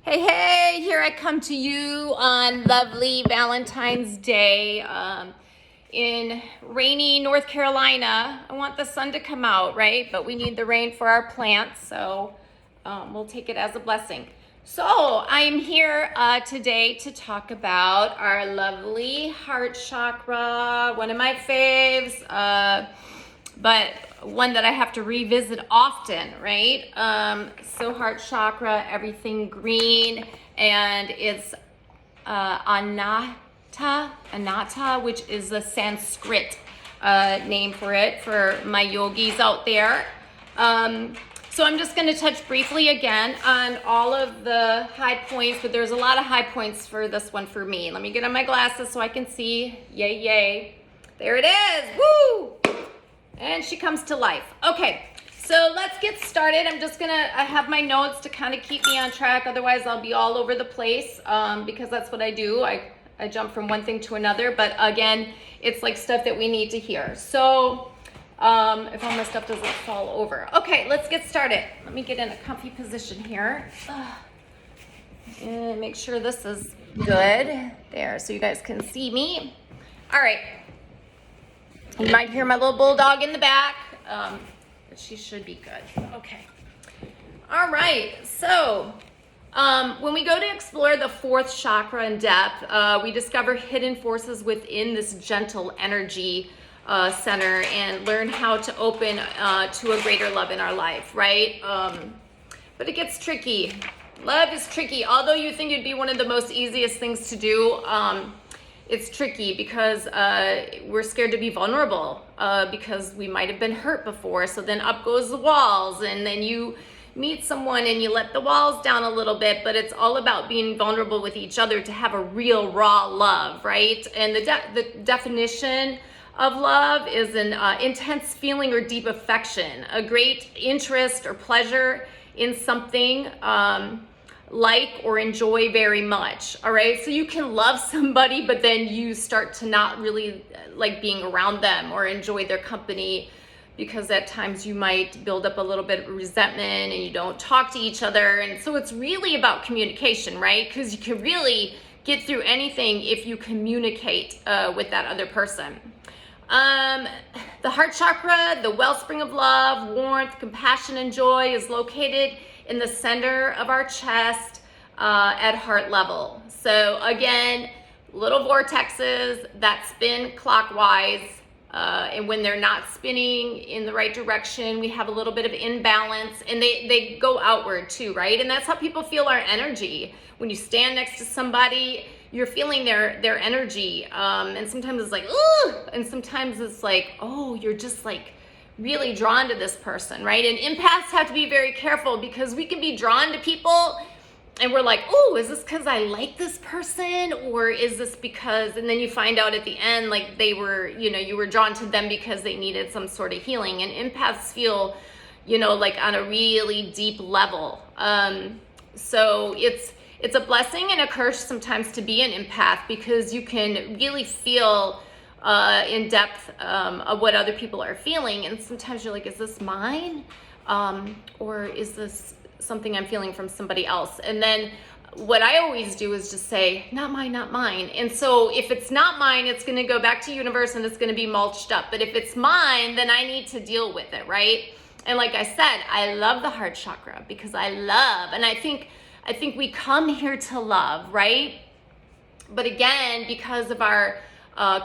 Hey, hey, here I come to you on lovely Valentine's Day in rainy North Carolina. I want the sun to come out, right? But we need the rain for our plants, so we'll take it as a blessing. So I am here today to talk about our lovely heart chakra, one of my faves, but one that I have to revisit often, right? So heart chakra, everything green, and it's anatta, which is the Sanskrit name for it, for my yogis out there. So I'm just going to touch briefly again on all of the high points, but there's a lot of high points for this one for me. Let me get on my glasses so I can see. Yay, yay. There it is. Woo! And she comes to life. Okay, so let's get started. I have my notes to kind of keep me on track. Otherwise, I'll be all over the place because that's what I do. I jump from one thing to another. But again, it's like stuff that we need to hear. So if all my stuff doesn't fall over. Okay, let's get started. Let me get in a comfy position here. And make sure this is good. There, so you guys can see me. All right. You might hear my little bulldog in the back, but she should be good. Okay. All right. So when we go to explore the fourth chakra in depth, we discover hidden forces within this gentle energy center and learn how to open to a greater love in our life, right? But it gets tricky. Love is tricky. Although you think it'd be one of the most easiest things to do, it's tricky because we're scared to be vulnerable because we might have been hurt before. So then up goes the walls, and then you meet someone and you let the walls down a little bit, but it's all about being vulnerable with each other to have a real raw love, right? And the definition of love is an intense feeling or deep affection, a great interest or pleasure in something, like or enjoy very much. All right, so you can love somebody, but then you start to not really like being around them or enjoy their company, because at times you might build up a little bit of resentment and you don't talk to each other. And so it's really about communication, right? Because you can really get through anything if you communicate with that other person. The heart chakra, the wellspring of love, warmth, compassion, and joy, is located in the center of our chest at heart level. So again, little vortexes that spin clockwise, and when they're not spinning in the right direction, we have a little bit of imbalance, and they go outward too, right? And that's how people feel our energy. When you stand next to somebody, you're feeling their energy, and sometimes it's like, ooh, and sometimes it's like, oh, you're just like really drawn to this person, right? And empaths have to be very careful because we can be drawn to people and we're like, oh, is this because I like this person, or is this because, and then you find out at the end, like they were, you were drawn to them because they needed some sort of healing. And empaths feel, like on a really deep level. So it's a blessing and a curse sometimes to be an empath, because you can really feel in depth of what other people are feeling, and sometimes you're like, is this mine, or is this something I'm feeling from somebody else? And then what I always do is just say, not mine, not mine. And so if it's not mine, it's going to go back to universe and it's going to be mulched up. But if it's mine, then I need to deal with it, right? And like I said, I love the heart chakra because I love, and I think we come here to love, right? But again, because of our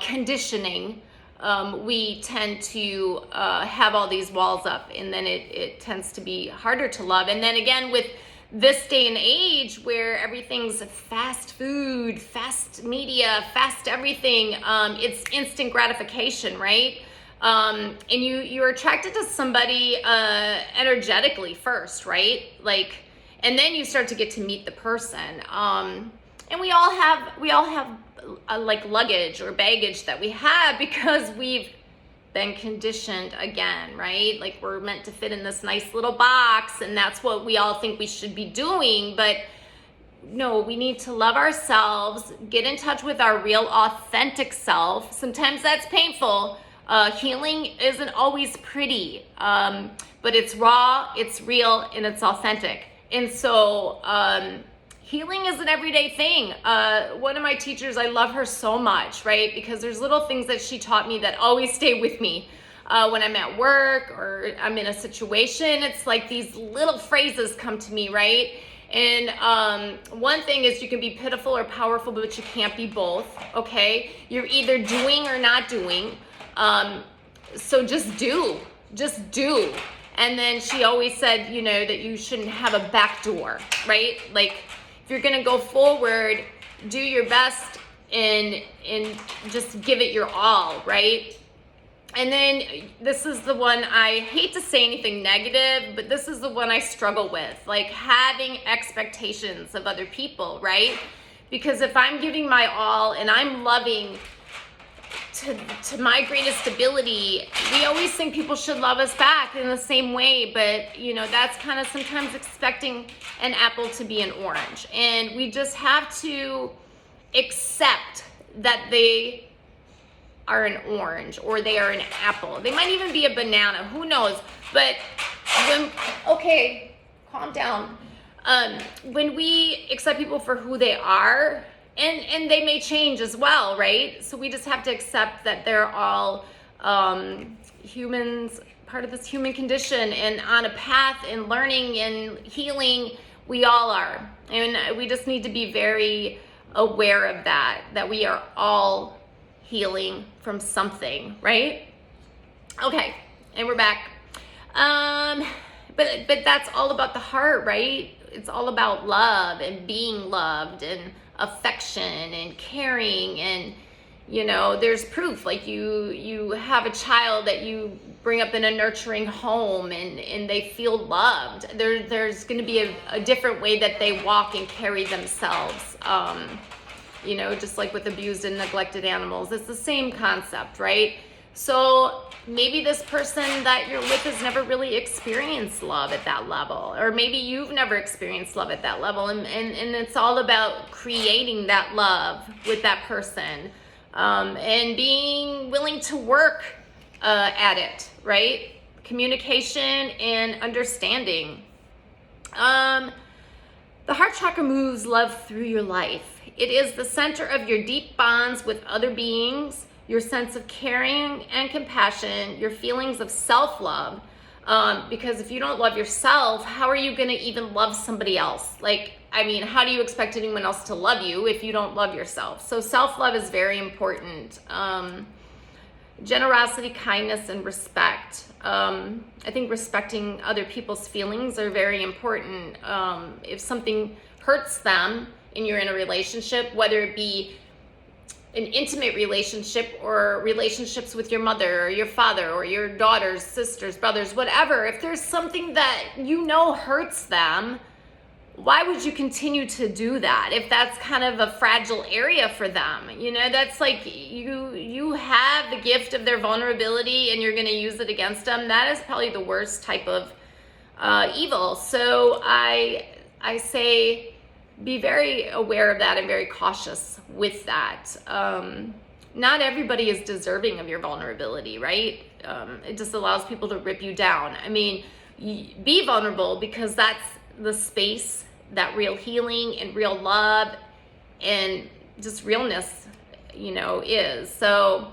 conditioning, we tend to have all these walls up, and then it tends to be harder to love. And then again, with this day and age where everything's fast food, fast media, fast everything, it's instant gratification, right? And you're attracted to somebody energetically first, right? Like, and then you start to get to meet the person. And we all have like luggage or baggage that we have because we've been conditioned again, right? Like we're meant to fit in this nice little box, and that's what we all think we should be doing. But no, we need to love ourselves, get in touch with our real authentic self. Sometimes that's painful. Healing isn't always pretty, but it's raw, it's real, and it's authentic. And so healing is an everyday thing. One of my teachers, I love her so much, right? Because there's little things that she taught me that always stay with me. When I'm at work or I'm in a situation, it's like these little phrases come to me, right? And one thing is you can be pitiful or powerful, but you can't be both, okay? You're either doing or not doing. So just do. And then she always said, you know, that you shouldn't have a back door, right? Like if you're gonna go forward, do your best and just give it your all, right? And then this is the one, I hate to say anything negative, but this is the one I struggle with, like having expectations of other people, right? Because if I'm giving my all and I'm loving to my greatest ability, we always think people should love us back in the same way, but you know, that's kind of sometimes expecting an apple to be an orange. And we just have to accept that they are an orange or they are an apple. They might even be a banana, who knows? But when, okay, calm down. When we accept people for who they are, and they may change as well, right? So we just have to accept that they're all humans, part of this human condition, and on a path in learning and healing, we all are. And we just need to be very aware of that we are all healing from something, right? Okay, and we're back. But that's all about the heart, right? It's all about love and being loved and affection and caring, and you know, there's proof. Like you have a child that you bring up in a nurturing home and they feel loved. There's going to be a different way that they walk and carry themselves. You know, just like with abused and neglected animals, it's the same concept, right? So maybe this person that you're with has never really experienced love at that level, or maybe you've never experienced love at that level, and it's all about creating that love with that person, and being willing to work at it, right? Communication and understanding. The heart chakra moves love through your life. It is the center of your deep bonds with other beings, your sense of caring and compassion, your feelings of self-love. Because if you don't love yourself, how are you going to even love somebody else? Like, I mean, how do you expect anyone else to love you if you don't love yourself? So self-love is very important. Generosity, kindness, and respect. I think respecting other people's feelings are very important. If something hurts them and you're in a relationship, whether it be an intimate relationship or relationships with your mother or your father or your daughters, sisters, brothers, whatever, if there's something that you know hurts them, why would you continue to do that if that's kind of a fragile area for them? You know, that's like you have the gift of their vulnerability and you're going to use it against them. That is probably the worst type of evil. So I say be very aware of that and very cautious with that. Not everybody is deserving of your vulnerability, right? It just allows people to rip you down. I mean, be vulnerable because that's the space that real healing and real love and just realness, you know, is. So,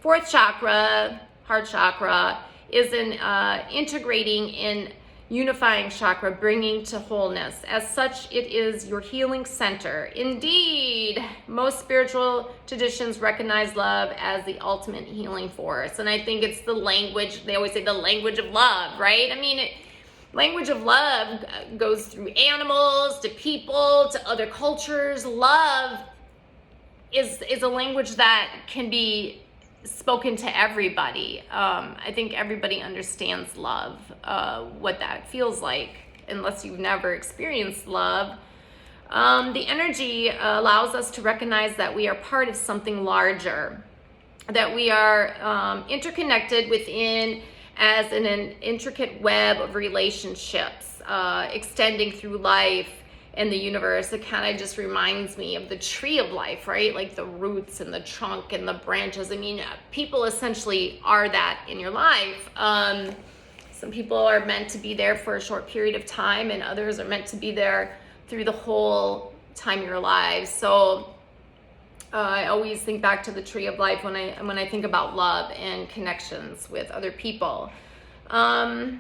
fourth chakra, heart chakra, is an integrating and unifying chakra, bringing to wholeness. As such, it is your healing center. Indeed, most spiritual traditions recognize love as the ultimate healing force. And I think it's the language, they always say the language of love, right? I mean, language of love goes through animals, to people, to other cultures. Love is a language that can be spoken to everybody. I think everybody understands love, what that feels like, unless you've never experienced love. The energy allows us to recognize that we are part of something larger, that we are interconnected within as in an intricate web of relationships, extending through life and the universe. It kind of just reminds me of the tree of life, right? Like the roots and the trunk and the branches. I mean, people essentially are that in your life. So Some people are meant to be there for a short period of time, and others are meant to be there through the whole time of your lives. So I always think back to the tree of life when I think about love and connections with other people. The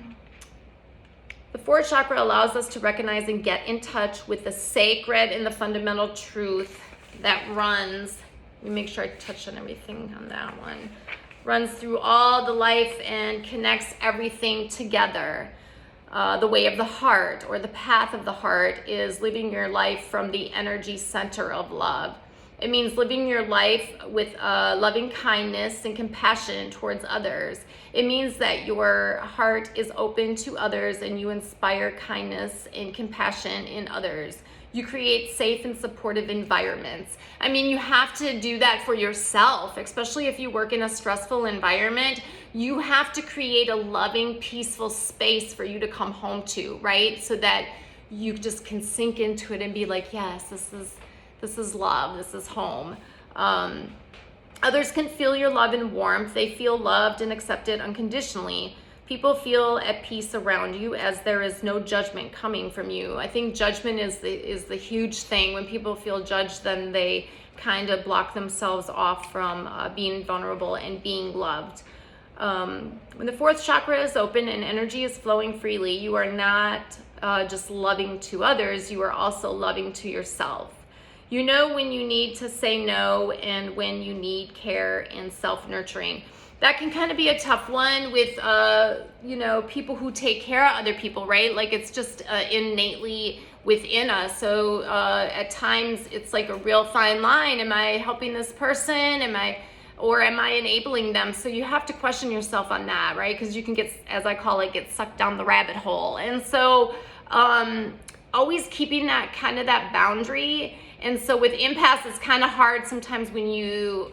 fourth chakra allows us to recognize and get in touch with the sacred and the fundamental truth that runs. Let me make sure I touch on everything on that one. Runs through all the life and connects everything together. The way of the heart, or the path of the heart, is living your life from the energy center of love. It means living your life with loving kindness and compassion towards others. It means that your heart is open to others and you inspire kindness and compassion in others. You create safe and supportive environments. I mean, you have to do that for yourself, especially if you work in a stressful environment. You have to create a loving, peaceful space for you to come home to, right? So that you just can sink into it and be like, yes, this is love, this is home. Others can feel your love and warmth. They feel loved and accepted unconditionally. People feel at peace around you as there is no judgment coming from you. I think judgment is the huge thing. When people feel judged, then they kind of block themselves off from being vulnerable and being loved. When the fourth chakra is open and energy is flowing freely, you are not just loving to others, you are also loving to yourself. You know when you need to say no and when you need care and self-nurturing. That can kind of be a tough one with, people who take care of other people, right? Like it's just innately within us. So at times it's like a real fine line. Am I helping this person? Am I enabling them? So you have to question yourself on that, right? Because you can get, as I call it, get sucked down the rabbit hole. And so always keeping that boundary. And so with empaths, it's kind of hard sometimes when you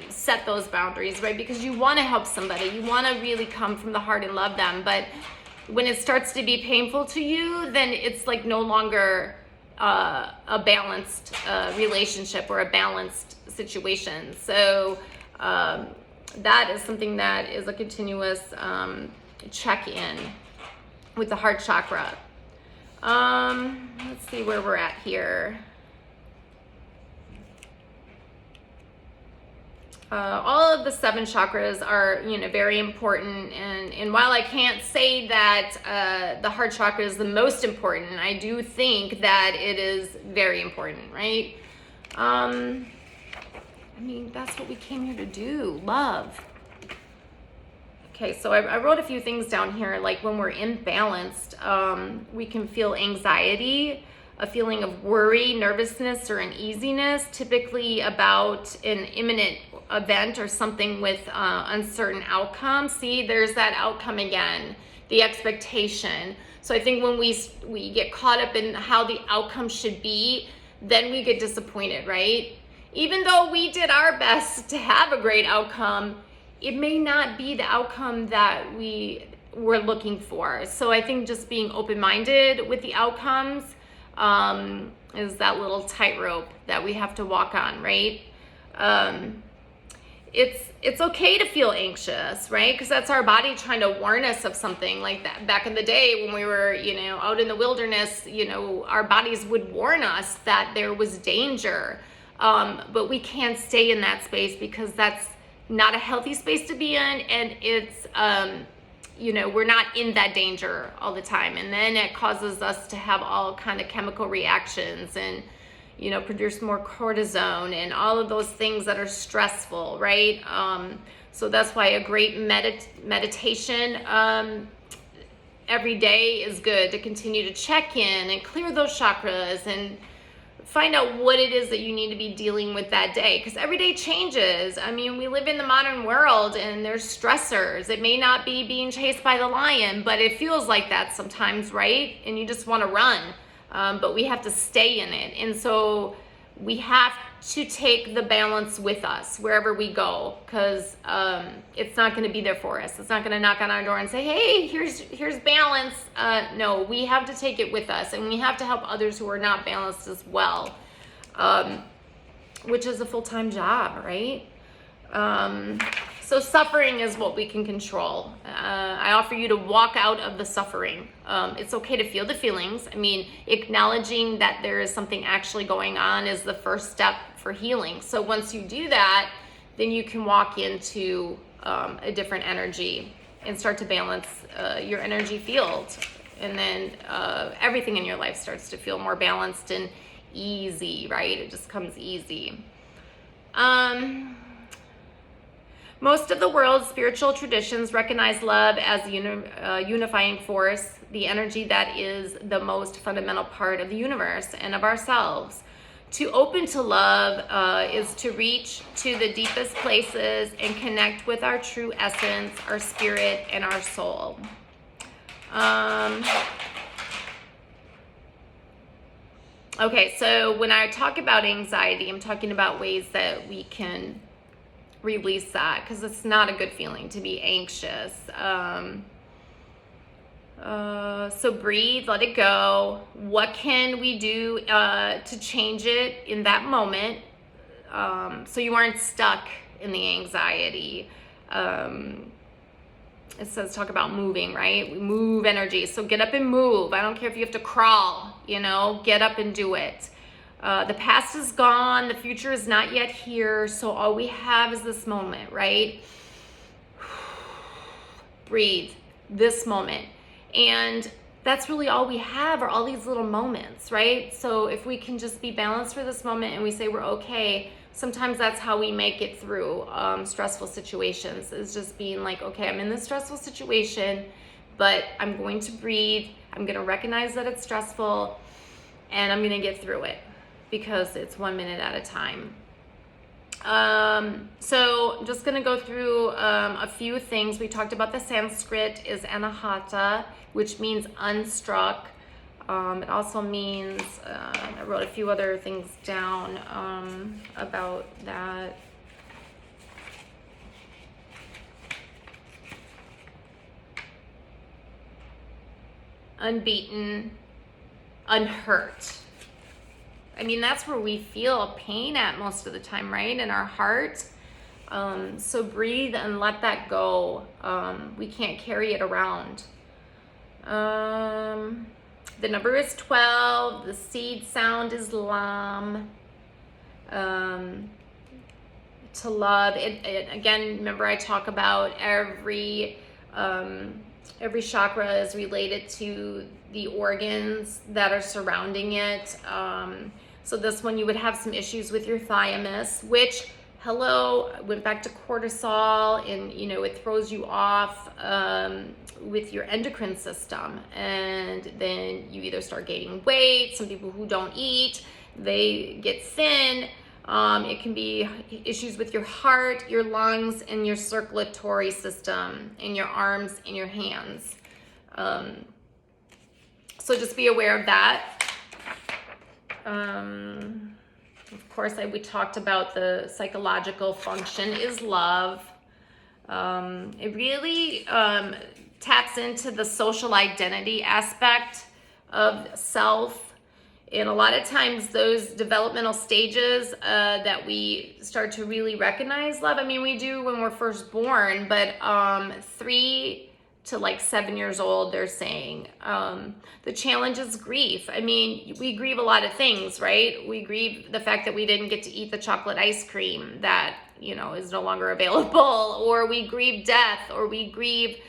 set those boundaries, right? Because you want to help somebody, you want to really come from the heart and love them. But when it starts to be painful to you, then it's like no longer a balanced relationship or a balanced situation. So that is something that is a continuous check-in with the heart chakra. Let's see where we're at here. All of the 7 chakras are, very important. And while I can't say that the heart chakra is the most important, I do think that it is very important, right? That's what we came here to do, love. Okay, so I wrote a few things down here, like when we're imbalanced, we can feel anxiety, a feeling of worry, nervousness, or uneasiness, typically about an imminent event or something with uncertain outcome. See, there's that outcome again, the expectation. So I think when we get caught up in how the outcome should be, then we get disappointed, right? Even though we did our best to have a great outcome, it may not be the outcome that we were looking for. So I think just being open-minded with the outcomes is that little tightrope that we have to walk on, right? It's okay to feel anxious, right? Because that's our body trying to warn us of something. Like that back in the day when we were, out in the wilderness, our bodies would warn us that there was danger. But we can't stay in that space because that's not a healthy space to be in, and it's we're not in that danger all the time, and then it causes us to have all kind of chemical reactions and produce more cortisone and all of those things that are stressful, right? So that's why a great meditation every day is good, to continue to check in and clear those chakras and find out what it is that you need to be dealing with that day, because every day changes. We live in the modern world and there's stressors. It may not be being chased by the lion, but it feels like that sometimes, right? And you just want to run, but we have to stay in it. And so we have to take the balance with us wherever we go, because it's not going to be there for us. It's not going to knock on our door and say, hey, here's balance. No, we have to take it with us, and we have to help others who are not balanced as well, which is a full-time job, right? So suffering is what we can control. I offer you to walk out of the suffering. It's okay to feel the feelings. I mean, acknowledging that there is something actually going on is the first step for healing. So once you do that, then you can walk into a different energy and start to balance your energy field. And then everything in your life starts to feel more balanced and easy, right? It just comes easy. Most of the world's spiritual traditions recognize love as a unifying force, the energy that is the most fundamental part of the universe and of ourselves. To open to love is to reach to the deepest places and connect with our true essence, our spirit, and our soul. Okay, so when I talk about anxiety, I'm talking about ways that we can release that, because it's not a good feeling to be anxious. So breathe, let it go. What can we do to change it in that moment, so you aren't stuck in the anxiety? It says talk about moving, right? We move energy. So get up and move. I don't care if you have to crawl, get up and do it. The past is gone. The future is not yet here. So all we have is this moment, right? Breathe this moment. And that's really all we have, are all these little moments, right? So if we can just be balanced for this moment and we say we're okay, sometimes that's how we make it through stressful situations, is just being like, okay, I'm in this stressful situation, but I'm going to breathe. I'm going to recognize that it's stressful, and I'm going to get through it, because it's 1 minute at a time. So I'm just going to go through a few things. We talked about the Sanskrit is anahata, which means unstruck. It also means, I wrote a few other things down about that. Unbeaten, unhurt. I mean, that's where we feel pain at most of the time, right? In our heart. So breathe and let that go. We can't carry it around. The number is 12. The seed sound is lam. To love it. Again, remember I talk about every chakra is related to the organs that are surrounding it. So this one, you would have some issues with your thymus, which, went back to cortisol, and it throws you off with your endocrine system, and then you either start gaining weight. Some people who don't eat, they get thin. It can be issues with your heart, your lungs, and your circulatory system, and your arms and your hands. So just be aware of that. Of course, we talked about the psychological function is love. It really taps into the social identity aspect of self. And a lot of times those developmental stages that we start to really recognize love, I mean, we do when we're first born, but 3 to 7 years old, they're saying. The challenge is grief. I mean, we grieve a lot of things, right? We grieve the fact that we didn't get to eat the chocolate ice cream that, is no longer available, or we grieve death, or we grieve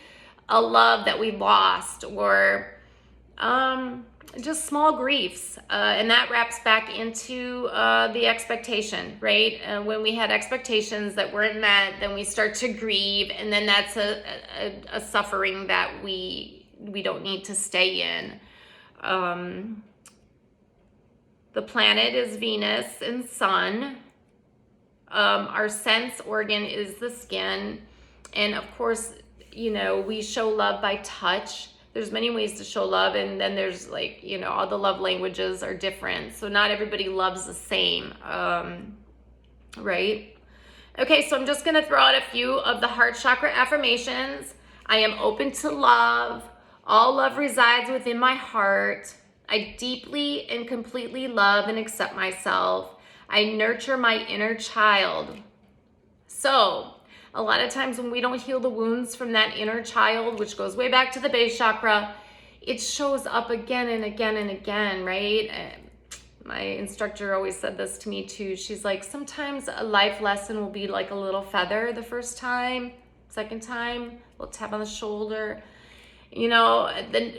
a love that we lost, or just small griefs. And that wraps back into the expectation, right? When we had expectations that weren't met, then we start to grieve, and then that's a suffering that we don't need to stay in. The planet is Venus and Sun. Our sense organ is the skin. And of course, we show love by touch. There's many ways to show love, and then there's all the love languages are different. So not everybody loves the same, right? Okay, so I'm just gonna throw out a few of the heart chakra affirmations. I am open to love. All love resides within my heart. I deeply and completely love and accept myself. I nurture my inner child. So a lot of times when we don't heal the wounds from that inner child, which goes way back to the base chakra, it shows up again and again and again, right? My instructor always said this to me too. She's like, sometimes a life lesson will be like a little feather the first time, second time, a little tap on the shoulder. You know, then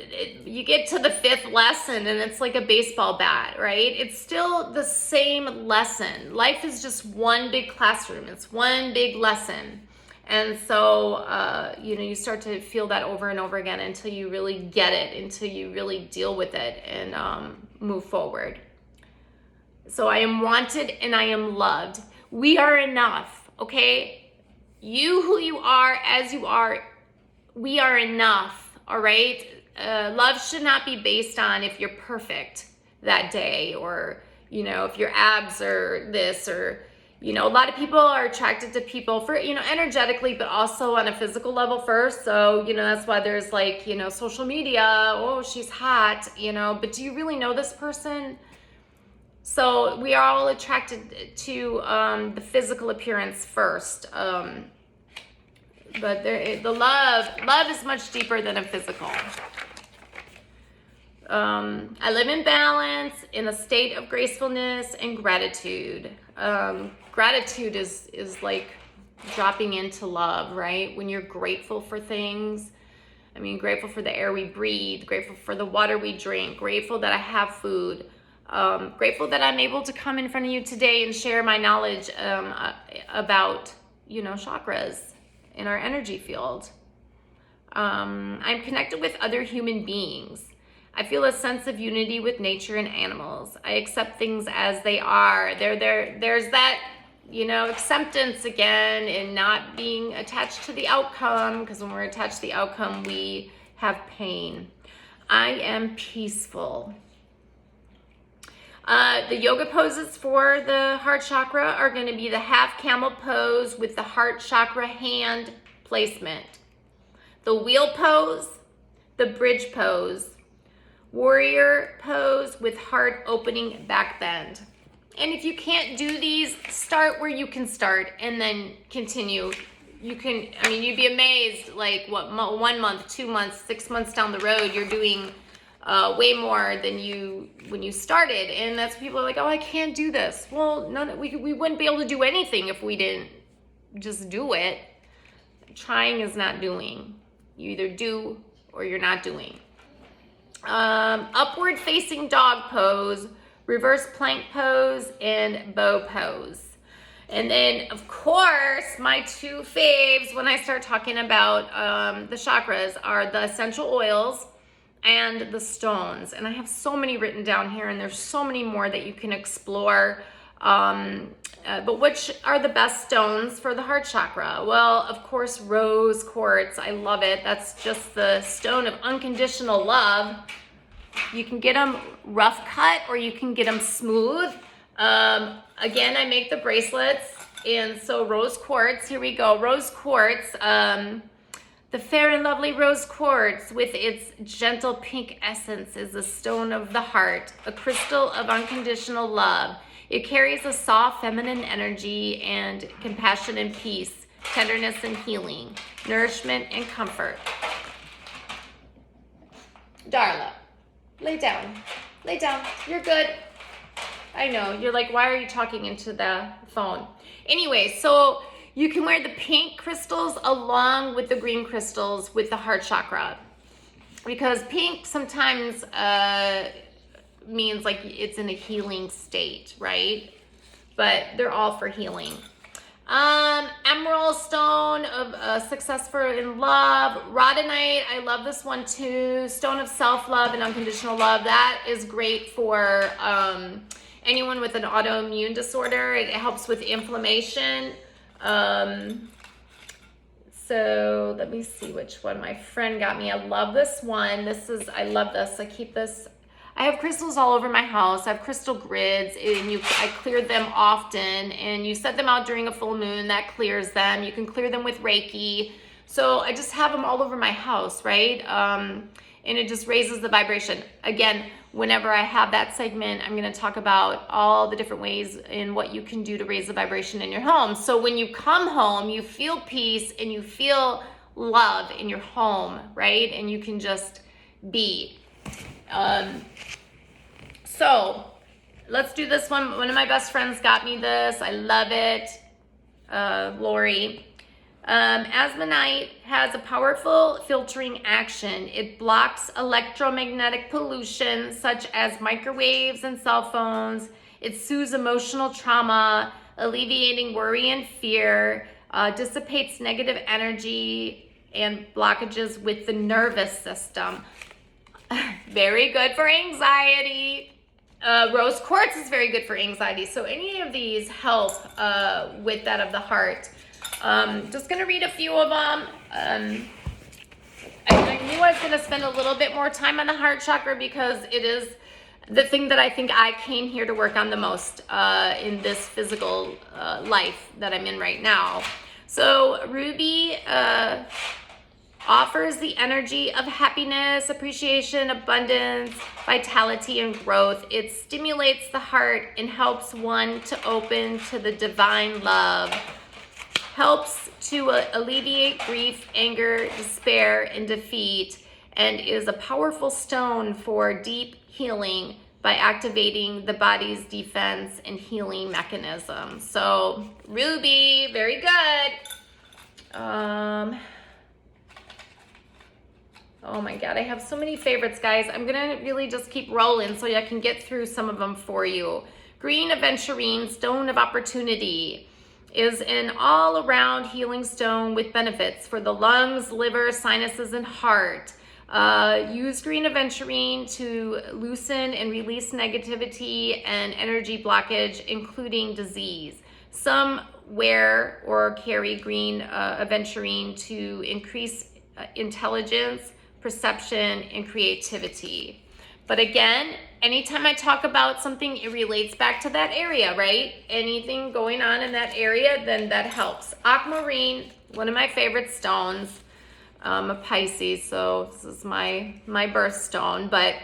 you get to the fifth lesson and it's like a baseball bat, right? It's still the same lesson. Life is just one big classroom. It's one big lesson. And so, you know, you start to feel that over and over again until you really get it, until you really deal with it and move forward. So I am wanted and I am loved. We are enough, okay? You who you are, as you are, we are enough. All right. Love should not be based on if you're perfect that day or, you know, if your abs are this or, you know, a lot of people are attracted to people for, you know, energetically, but also on a physical level first. So, you know, that's why there's like, you know, social media. Oh, she's hot, you know, but do you really know this person? So we are all attracted to the physical appearance first. But the love is much deeper than a physical. I live in balance, in a state of gracefulness and gratitude. Gratitude is like dropping into love, right? When you're grateful for things. I mean, grateful for the air we breathe, grateful for the water we drink, grateful that I have food, grateful that I'm able to come in front of you today and share my knowledge about, you know, chakras in our energy field. I'm connected with other human beings. I feel a sense of unity with nature and animals. I accept things as they are. There's that, you know, acceptance again and not being attached to the outcome, because when we're attached to the outcome, we have pain. I am peaceful. The yoga poses for the heart chakra are going to be the half camel pose with the heart chakra hand placement, the wheel pose, the bridge pose, warrior pose with heart opening back bend. And if you can't do these, start where you can start and then continue. You can, I mean, you'd be amazed, like what, 1 month, 2 months, 6 months down the road, you're doing way more than you when you started. And that's people are like, oh, I can't do this. Well, we wouldn't be able to do anything if we didn't just do it. Trying is not doing. You either do or you're not doing. Upward facing dog pose, reverse plank pose, and bow pose. And then, of course, my two faves when I start talking about the chakras are the essential oils and the stones. And I have so many written down here, and there's so many more that you can explore. But which are the best stones for the heart chakra? Well, of course, rose quartz. I love it. That's just the stone of unconditional love. You can get them rough cut or you can get them smooth. Again, I make the bracelets. And so rose quartz, here we go. Rose quartz, the fair and lovely rose quartz with its gentle pink essence is a stone of the heart, a crystal of unconditional love. It carries a soft feminine energy and compassion and peace, tenderness and healing, nourishment and comfort. Darla, lay down. Lay down. You're good. I know. You're like, why are you talking into the phone? Anyway, so you can wear the pink crystals along with the green crystals with the heart chakra. Because pink sometimes means like it's in a healing state, right? But they're all for healing. Emerald stone of success for in love. Rhodonite, I love this one too. Stone of self-love and unconditional love. That is great for anyone with an autoimmune disorder. It helps with inflammation. So let me see which one my friend got me. I love this one. I love this. I keep this. I have crystals all over my house. I have crystal grids, and I clear them often, and you set them out during a full moon, that clears them. You can clear them with Reiki. So I just have them all over my house, right? and it just raises the vibration. Again, whenever I have that segment, I'm going to talk about all the different ways in what you can do to raise the vibration in your home. So when you come home, you feel peace and you feel love in your home, right? And you can just be. So let's do this one. One of my best friends got me this. I love it. Lori. Asmonite has a powerful filtering action. It blocks electromagnetic pollution such as microwaves and cell phones. It soothes emotional trauma, alleviating worry and fear, dissipates negative energy and blockages with the nervous system. Very good for anxiety. Rose quartz is very good for anxiety. So any of these help with that of the heart. Just going to read a few of them. I knew I was going to spend a little bit more time on the heart chakra because it is the thing that I think I came here to work on the most in this physical life that I'm in right now. So Ruby offers the energy of happiness, appreciation, abundance, vitality, and growth. It stimulates the heart and helps one to open to the divine love. Helps to alleviate grief, anger, despair, and defeat, and is a powerful stone for deep healing by activating the body's defense and healing mechanism. So, Ruby, very good. Oh my God, I have so many favorites, guys. I'm gonna really just keep rolling so I can get through some of them for you. Green aventurine, stone of opportunity, is an all-around healing stone with benefits for the lungs, liver, sinuses, and heart. Use green aventurine to loosen and release negativity and energy blockage, including disease. Some wear or carry green aventurine to increase intelligence, perception, and creativity. But again, anytime I talk about something, it relates back to that area, right? Anything going on in that area, then that helps. Aquamarine, one of my favorite stones. I'm a Pisces, so this is my birthstone. But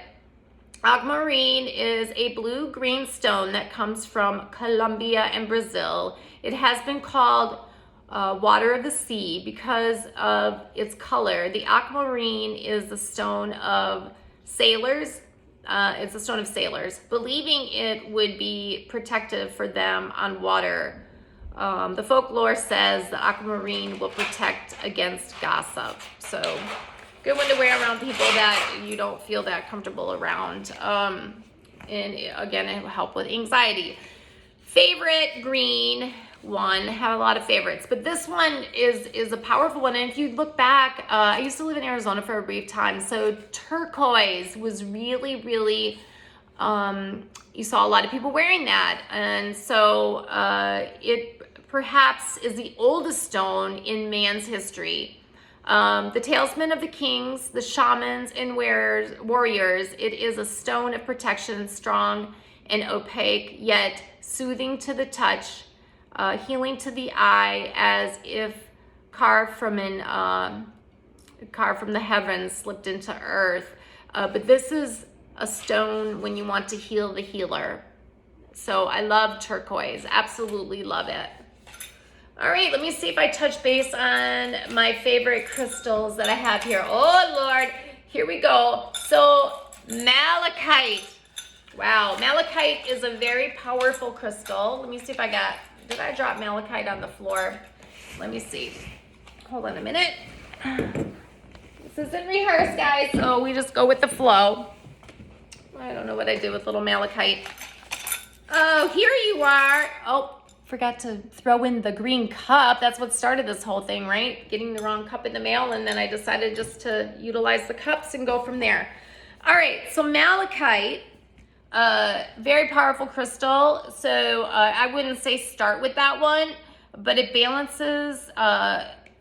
aquamarine is a blue-green stone that comes from Colombia and Brazil. It has been called water of the sea because of its color. The aquamarine is the stone of sailors. It's a stone of sailors, believing it would be protective for them on water. The folklore says the aquamarine will protect against gossip. So good one to wear around people that you don't feel that comfortable around. And again, it will help with anxiety. Favorite green one, have a lot of favorites, but this one is a powerful one. And if you look back, I used to live in Arizona for a brief time, so turquoise was really you saw a lot of people wearing that, and so it perhaps is the oldest stone in man's history. The talisman of the kings, the shamans, and warriors. It is a stone of protection, strong and opaque, yet soothing to the touch, healing to the eye, as if carved from the heavens, slipped into earth. But this is a stone when you want to heal the healer. So I love turquoise, absolutely love it. All right, let me see if I touch base on my favorite crystals that I have here. Oh Lord, here we go. So malachite. Wow, malachite is a very powerful crystal. Let me see if did I drop malachite on the floor? Let me see. Hold on a minute. This isn't rehearsed, guys, so we just go with the flow. I don't know what I did with little malachite. Oh, here you are. Oh, forgot to throw in the green cup. That's what started this whole thing, right? Getting the wrong cup in the mail, and then I decided just to utilize the cups and go from there. All right, so malachite. Very powerful crystal. So I wouldn't say start with that one, but it balances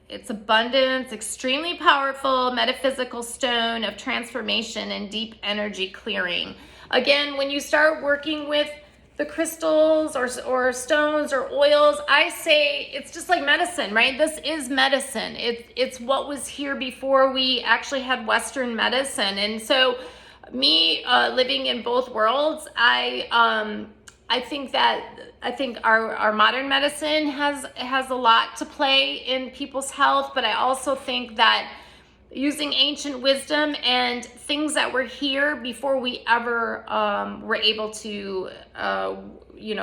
its abundance, extremely powerful metaphysical stone of transformation and deep energy clearing. Again, when you start working with the crystals or stones or oils, I say it's just like medicine, right? This is medicine. It's what was here before we actually had Western medicine. And so me living in both worlds, I think our modern medicine has a lot to play in people's health, but I also think that using ancient wisdom and things that were here before we ever were able to,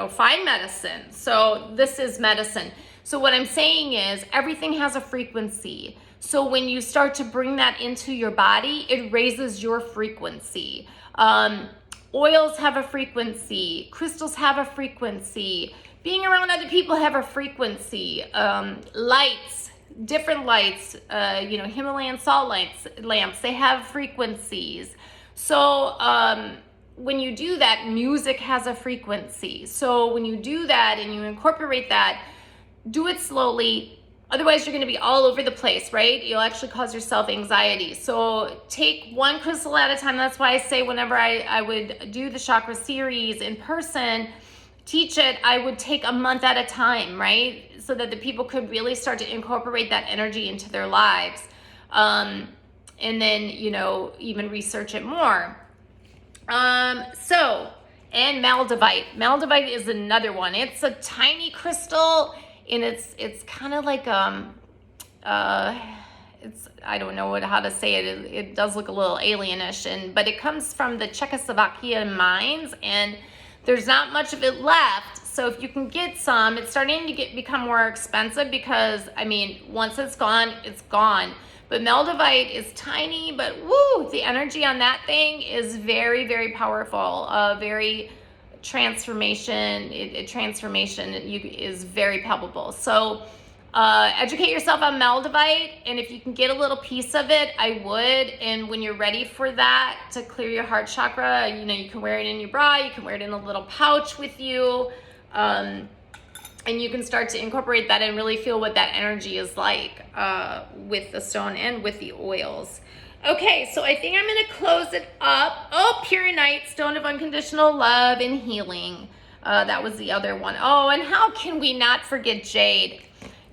find medicine. So this is medicine. So what I'm saying is everything has a frequency. So when you start to bring that into your body, it raises your frequency. Oils have a frequency. Crystals have a frequency. Being around other people have a frequency. Lights, different lights, Himalayan salt lamps, they have frequencies. So when you do that, music has a frequency. So when you do that and you incorporate that, do it slowly. Otherwise, you're going to be all over the place, right? You'll actually cause yourself anxiety. So take one crystal at a time. That's why I say whenever I would do the Chakra Series in person, teach it, I would take a month at a time, right? So that the people could really start to incorporate that energy into their lives. And then, even research it more. And Maldavite. Maldavite is another one. It's a tiny crystal. And it's kind of like I don't know how to say it. It does look a little alienish, but it comes from the Czechoslovakia mines, and there's not much of it left. So if you can get some, it's starting to become more expensive because once it's gone, it's gone. But Maldavite is tiny, but woo, the energy on that thing is very, very powerful. Very transformation is very palpable. So educate yourself on Maldavite, and if you can get a little piece of it, I would. And when you're ready for that to clear your heart chakra, you can wear it in your bra, you can wear it in a little pouch with you, and you can start to incorporate that and really feel what that energy is like with the stone and with the oils. Okay, so I think I'm going to close it up. Oh, Pure Night, Stone of Unconditional Love and Healing. That was the other one. Oh, and how can we not forget jade?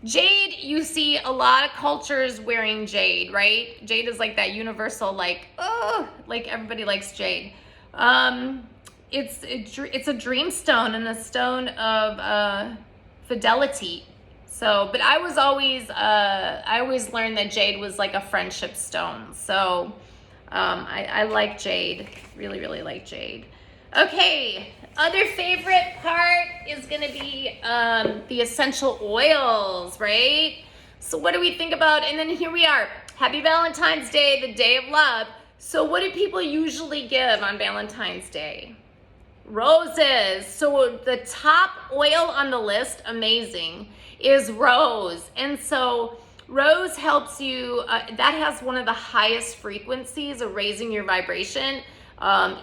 Jade, you see a lot of cultures wearing jade, right? Jade is like that universal, like everybody likes jade. It's a dream stone and a stone of fidelity. So, but I always learned that jade was like a friendship stone. So, I like jade, really, really like jade. Okay, other favorite part is gonna be the essential oils, right? So what do we think about? And then here we are, Happy Valentine's Day, the day of love. So what do people usually give on Valentine's Day? Roses. So the top oil on the list, amazing, is rose. And so rose helps you, that has one of the highest frequencies of raising your vibration.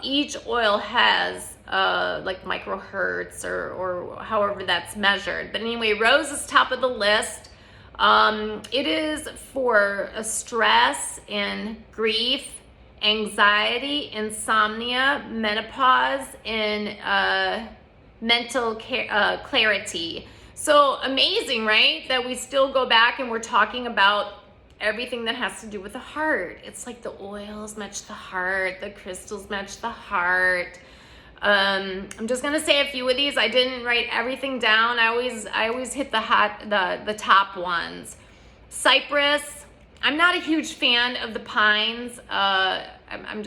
Each oil has like microhertz or however that's measured. But anyway, rose is top of the list. It is for stress and grief, anxiety, insomnia, menopause, and mental clarity. So amazing, right? That we still go back and we're talking about everything that has to do with the heart. It's like the oils match the heart, the crystals match the heart. I'm just gonna say a few of these. I didn't write everything down. I always hit the top ones. Cypress. I'm not a huge fan of the pines. I'm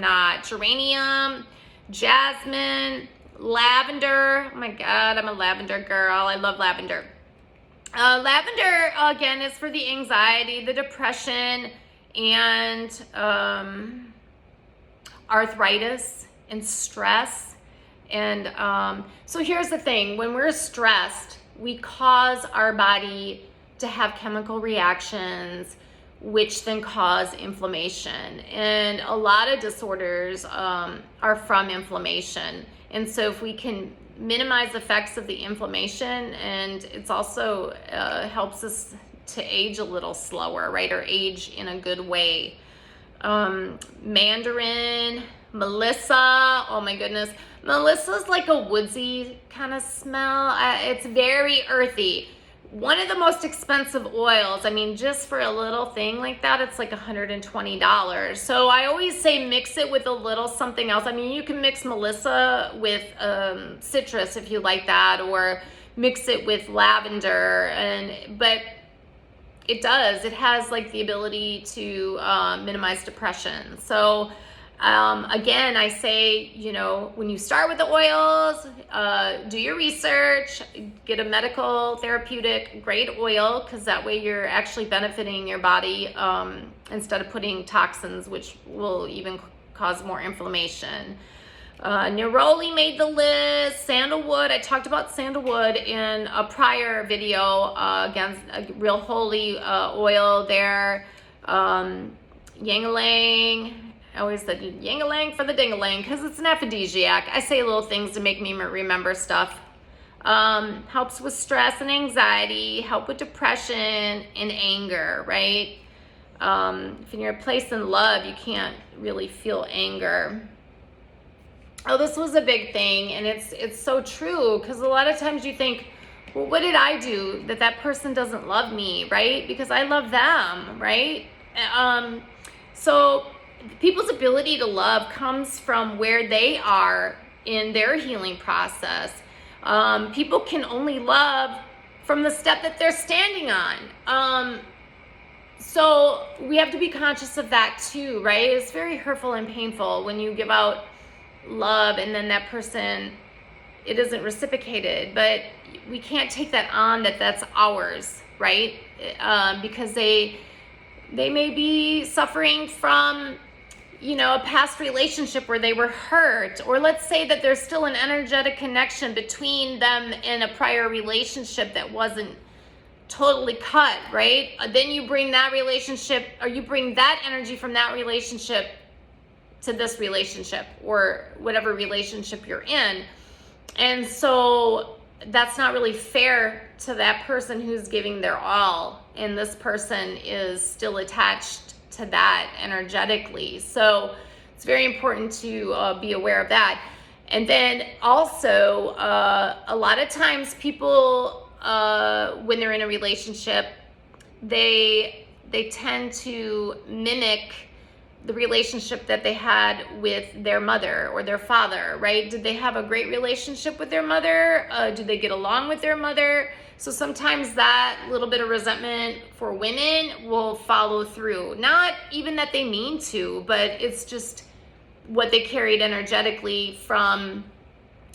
not. Geranium, jasmine, lavender. Oh my God, I'm a lavender girl. I love lavender. Lavender, again, is for the anxiety, the depression, and arthritis and stress. And so here's the thing. When we're stressed, we cause our body to have chemical reactions, which then cause inflammation. And a lot of disorders are from inflammation. And so if we can minimize the effects of the inflammation, and it's also helps us to age a little slower, right? Or age in a good way. Mandarin, Melissa, oh my goodness. Melissa's like a woodsy kind of smell. It's very earthy. One of the most expensive oils. I mean, just for a little thing like that, it's like $120. So I always say mix it with a little something else. I mean, you can mix Melissa with citrus if you like that, or mix it with lavender, but it has like the ability to minimize depression. So again, I say, when you start with the oils, do your research, get a medical therapeutic grade oil, because that way you're actually benefiting your body instead of putting toxins, which will even cause more inflammation. Neroli made the list. Sandalwood, I talked about sandalwood in a prior video, against a real holy oil there. Ylang-ylang, I always said yang-a-lang for the ding-a-lang, because it's an aphrodisiac. I say little things to make me remember stuff. Helps with stress and anxiety, help with depression and anger, right? If you're in a place in love, you can't really feel anger. Oh, this was a big thing, and it's so true, because a lot of times you think, well, what did I do that person doesn't love me, right? Because I love them, right? So people's ability to love comes from where they are in their healing process. People can only love from the step that they're standing on. So we have to be conscious of that too, right? It's very hurtful and painful when you give out love and then that person, it isn't reciprocated, but we can't take that on that's ours, right? Because they may be suffering from a past relationship where they were hurt, or let's say that there's still an energetic connection between them in a prior relationship that wasn't totally cut, right? Then you bring that relationship, or you bring that energy from that relationship to this relationship, or whatever relationship you're in. And so that's not really fair to that person who's giving their all, and this person is still attached to that energetically. So it's very important to be aware of that. And then also, a lot of times people, when they're in a relationship, they tend to mimic the relationship that they had with their mother or their father, right? Did they have a great relationship with their mother? Do they get along with their mother? So sometimes that little bit of resentment for women will follow through. Not even that they mean to, but it's just what they carried energetically from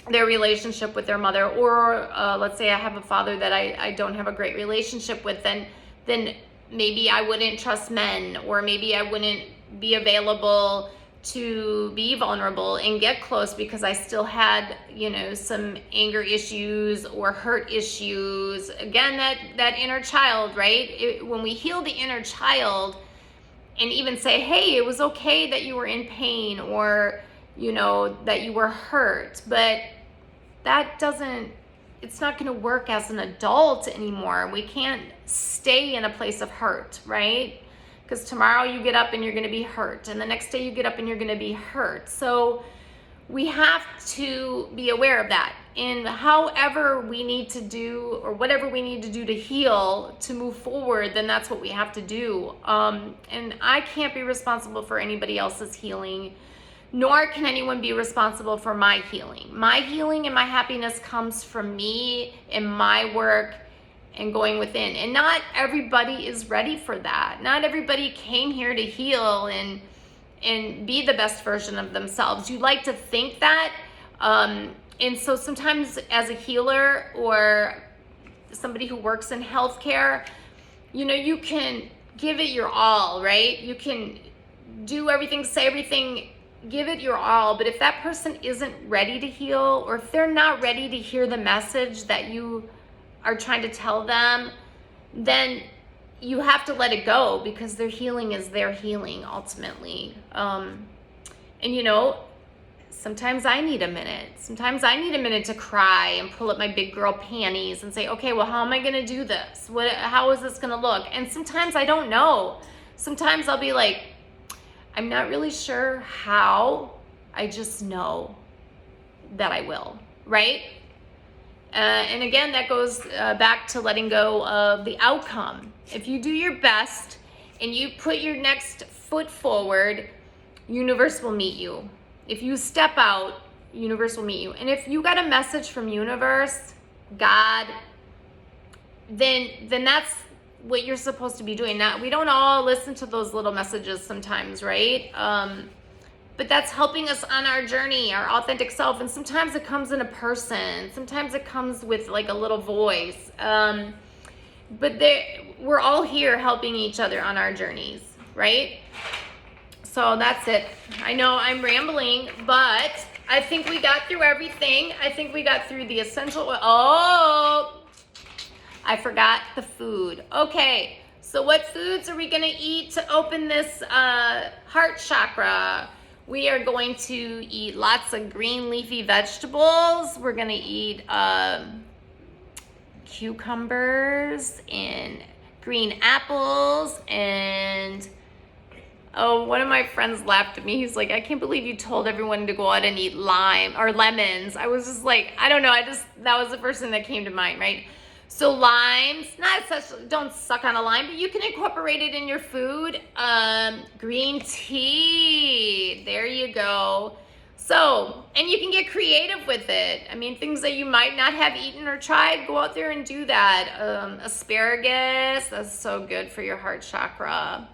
their relationship with their mother. Or let's say I have a father that I don't have a great relationship with, then maybe I wouldn't trust men, or maybe I wouldn't be available to be vulnerable and get close because I still had, some anger issues or hurt issues. Again, that inner child, right? When we heal the inner child and even say, hey, it was okay that you were in pain, or, that you were hurt, but it's not going to work as an adult anymore. We can't stay in a place of hurt, right? Because tomorrow you get up and you're going to be hurt, and the next day you get up and you're going to be hurt. So we have to be aware of that. And however we need to do, or whatever we need to do to heal, to move forward, then that's what we have to do. And I can't be responsible for anybody else's healing, nor can anyone be responsible for my healing. My healing and my happiness comes from me and my work and going within. And not everybody is ready for that. Not everybody came here to heal and be the best version of themselves. You like to think that. And so sometimes as a healer or somebody who works in healthcare, you can give it your all, right? You can do everything, say everything, give it your all. But if that person isn't ready to heal, or if they're not ready to hear the message that you are trying to tell them, then you have to let it go, because their healing is their healing ultimately. And sometimes I need a minute. Sometimes I need a minute to cry and pull up my big girl panties and say, okay, well, how am I going to do this? How is this going to look? And sometimes I don't know. Sometimes I'll be like, I'm not really sure how I just know that I will, right? And again, that goes back to letting go of the outcome. If you do your best and you put your next foot forward, universe will meet you. If you step out, universe will meet you. And if you got a message from universe, God, then that's what you're supposed to be doing. Now, we don't all listen to those little messages sometimes, right? But that's helping us on our journey, our authentic self. And sometimes it comes in a person. Sometimes it comes with like a little voice. But we're all here helping each other on our journeys, right? So that's it. I know I'm rambling, but I think we got through everything. I think we got through the essential oil. Oh, I forgot the food. Okay, so what foods are we gonna eat to open this heart chakra? We are going to eat lots of green leafy vegetables. We're gonna eat cucumbers and green apples, and one of my friends laughed at me. He's like, I can't believe you told everyone to go out and eat lime or lemons. I was just like, I don't know. That was the first thing that came to mind, right? So limes, don't suck on a lime, but you can incorporate it in your food. Green tea, there you go. So, and you can get creative with it. I mean, things that you might not have eaten or tried, go out there and do that. Asparagus, that's so good for your heart chakra.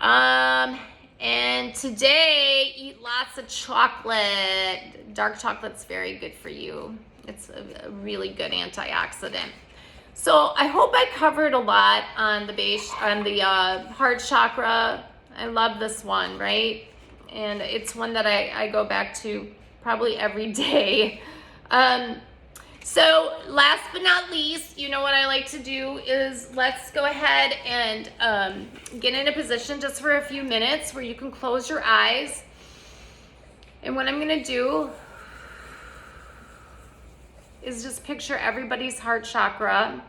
And today, eat lots of chocolate. Dark chocolate's very good for you. It's a really good antioxidant. So I hope I covered a lot on the heart chakra. I love this one, right? And it's one that I go back to probably every day. So last but not least, you know what I like to do is let's go ahead and get in a position just for a few minutes where you can close your eyes. And what I'm gonna do is just picture everybody's heart chakra.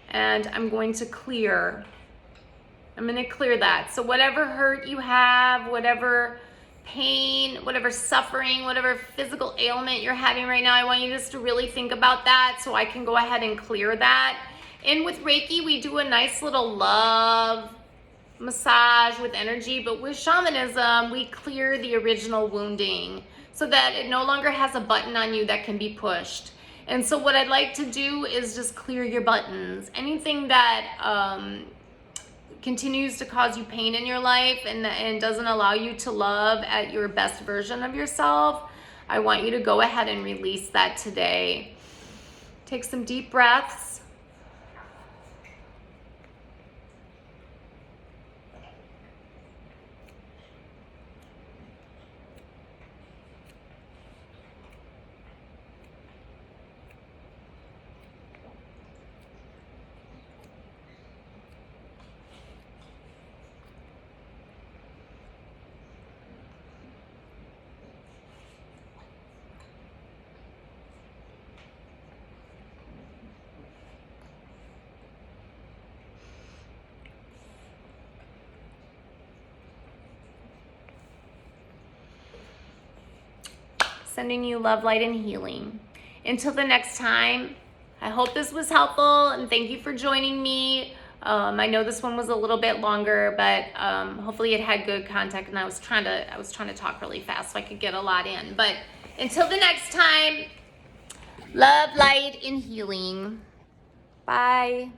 And I'm going to clear. I'm going to clear that. So whatever hurt you have, whatever pain, whatever suffering, whatever physical ailment you're having right now, I want you just to really think about that so I can go ahead and clear that. And with Reiki, we do a nice little love massage with energy, but with shamanism, we clear the original wounding so that it no longer has a button on you that can be pushed. And so what I'd like to do is just clear your buttons. Anything that continues to cause you pain in your life and doesn't allow you to love at your best version of yourself, I want you to go ahead and release that today. Take some deep breaths. Sending you love, light, and healing. Until the next time, I hope this was helpful, and thank you for joining me. I know this one was a little bit longer, but hopefully it had good content, and I was trying to talk really fast so I could get a lot in. But until the next time, love, light, and healing. Bye.